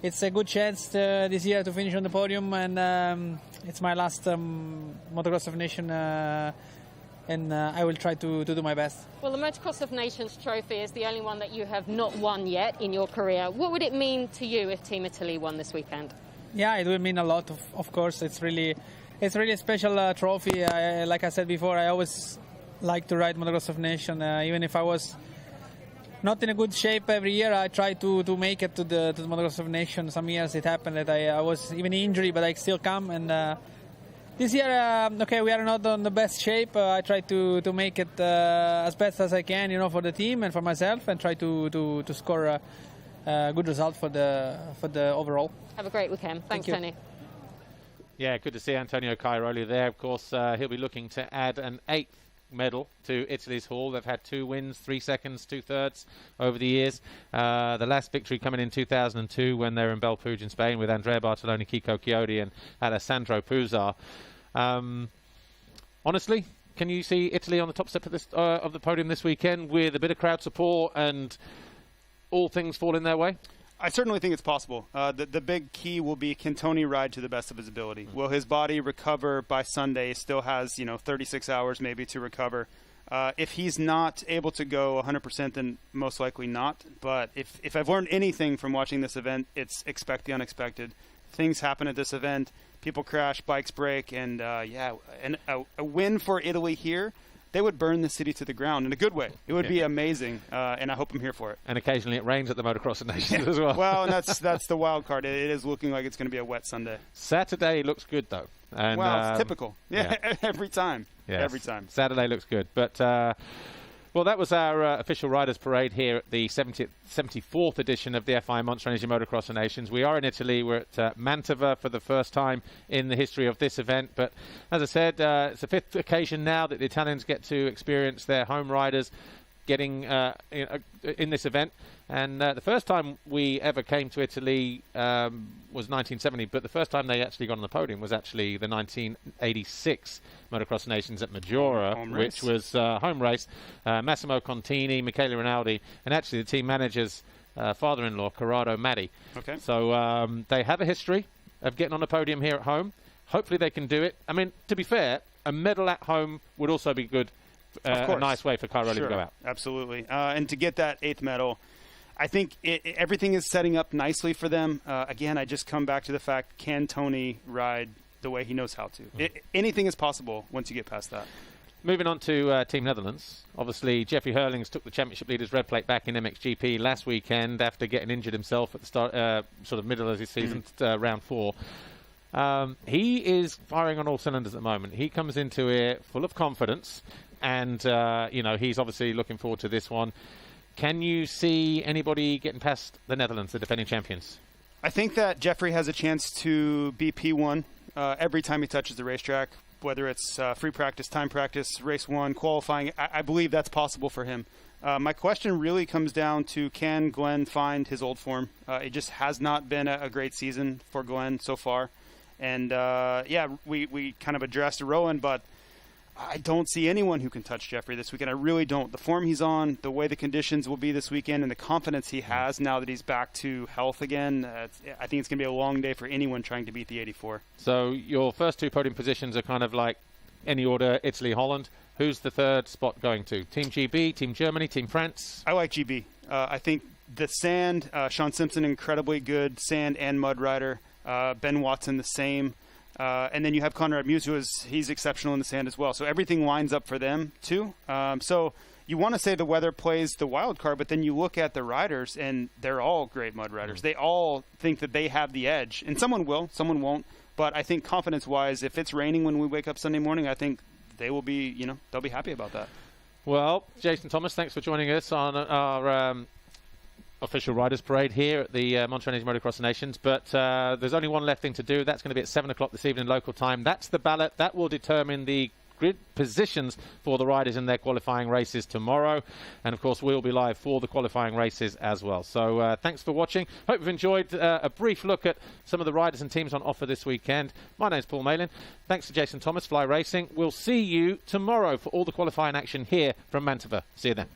It's a good chance this year to finish on the podium, and it's my last Motocross of Nations, and I will try to do my best. Well, the Motocross of Nations trophy is the only one that you have not won yet in your career. What would it mean to you if Team Italy won this weekend? Yeah, it will mean a lot. Of course, it's really a special trophy. Like I said before, I always like to ride Motocross of Nations, even if I was not in a good shape every year. I try to make it to the Motocross of Nations. Some years it happened that I was even injured, but I still come. And this year, okay, we are not on the best shape. I try to make it as best as I can, you know, for the team and for myself, and try to score a good result for the overall. Have a great weekend. Thanks, Tony. Yeah, good to see Antonio Cairoli there. Of course, he'll be looking to add an 8th medal to Italy's haul. They've had 2 wins, 3 seconds, 2/3 over the years. The last victory coming in 2002 when they were in Belpuig in Spain with Andrea Bartoloni, Kiko Chiodi and Alessandro Puzar. Honestly, can you see Italy on the top step of this of the podium this weekend with a bit of crowd support and all things fall in their way? I certainly think it's possible. The big key will be, can Tony ride to the best of his ability? Will his body recover by Sunday? Still has 36 hours maybe to recover. If he's not able to go 100%, then most likely not. But if I've learned anything from watching this event, it's expect the unexpected. Things happen at this event. People crash, bikes break, and a win for Italy here. They would burn the city to the ground in a good way. It would be amazing, and I hope I'm here for it. And occasionally it rains at the Motocross of Nations as well. Well, and that's the wild card. It is looking like it's going to be a wet Sunday. Saturday looks good, though. And, well, it's typical. Yeah, every time. Yes. Every time. Saturday looks good. But, well, that was our official Riders Parade here at the 74th edition of the FIM Monster Energy Motocross of Nations. We are in Italy. We're at Mantova for the first time in the history of this event. But as I said, it's the 5th occasion now that the Italians get to experience their home riders getting in this event. And the first time we ever came to Italy was 1970, but the first time they actually got on the podium was actually the 1986 Motocross Nations at Maggiora, which was home race. Massimo Contini, Michele Rinaldi, and actually the team manager's father-in-law, Corrado Maddi. Okay. So they have a history of getting on the podium here at home. Hopefully they can do it. I mean, to be fair, a medal at home would also be good. A nice way for Cairoli to go out. Absolutely. And to get that 8th medal, I think everything is setting up nicely for them. Again, I just come back to the fact, can Tony ride the way he knows how to? Anything is possible once you get past that. Moving on to Team Netherlands. Obviously, Jeffrey Hurlings took the championship leaders red plate back in MXGP last weekend after getting injured himself at the start, sort of middle of his season, round 4. He is firing on all cylinders at the moment. He comes into it full of confidence. And, he's obviously looking forward to this one. Can you see anybody getting past the Netherlands, the defending champions? I think that Jeffrey has a chance to be P1 every time he touches the racetrack, whether it's free practice, time practice, race 1, qualifying. I believe that's possible for him. My question really comes down to, can Glenn find his old form? It just has not been a great season for Glenn so far. And, yeah, we kind of addressed Rowan, but I don't see anyone who can touch Jeffrey this weekend. I really don't. The form he's on, the way the conditions will be this weekend, and the confidence he has now that he's back to health again, I think it's going to be a long day for anyone trying to beat the 84. So your first two podium positions are kind of like any order, Italy, Holland. Who's the third spot going to? Team GB, Team Germany, Team France? I like GB. I think the sand, Sean Simpson, incredibly good sand and mud rider. Ben Watson, the same. And then you have Conrad Muse, he's exceptional in the sand as well. So everything lines up for them, too. So you want to say the weather plays the wild card, but then you look at the riders, and they're all great mud riders. They all think that they have the edge. And someone will, someone won't. But I think confidence-wise, if it's raining when we wake up Sunday morning, I think they will be, they'll be happy about that. Well, Jason Thomas, thanks for joining us on our official Riders Parade here at the Monster Energy Motocross Nations, but there's only one left thing to do. That's going to be at 7 o'clock this evening local time. That's the ballot. That will determine the grid positions for the riders in their qualifying races tomorrow, and of course we'll be live for the qualifying races as well. So thanks for watching. Hope you've enjoyed a brief look at some of the riders and teams on offer this weekend. My name's Paul Malin. Thanks to Jason Thomas, Fly Racing. We'll see you tomorrow for all the qualifying action here from Mantova. See you then.